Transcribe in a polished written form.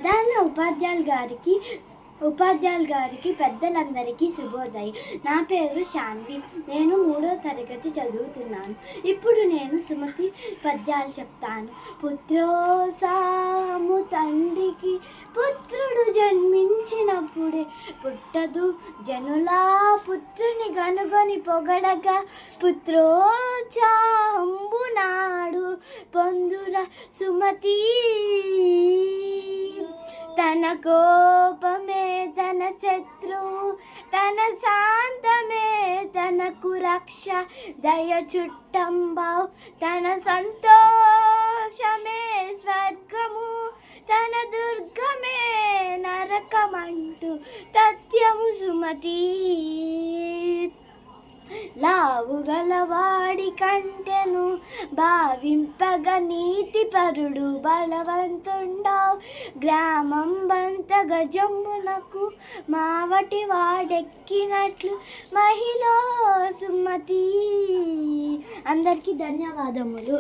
ప్రధాన ఉపాధ్యాయులు గారికి పెద్దలందరికీ శుభోదయం. నా పేరు శాన్వి. నేను 3వ తరగతి చదువుతున్నాను. ఇప్పుడు నేను సుమతి పద్యాలు చెప్తాను. పుత్రోత్సాహము తండ్రికి పుత్రుడు జన్మించినప్పుడే పుట్టదు జనులా పుత్రుని గనుగొని పొగడగా పుత్రోత్సాహంబు నాడు పొందుర సుమతి. తన కోపమే తన శత్రువు, తన శాంతమే తనకు రక్ష. దయ చుట్టంబావు తన సంతోషమే స్వర్గము, తన దుర్గమే నరకమంటూ తథ్యము సుమతి. లావుగలవాడి కంటెను భావింపగ నీతిపరుడు బలవంతుండావు. గ్రామం బంత గజమునకు మావటి వాడెక్కినట్లు మహిళ సుమతి. అందరికీ ధన్యవాదములు.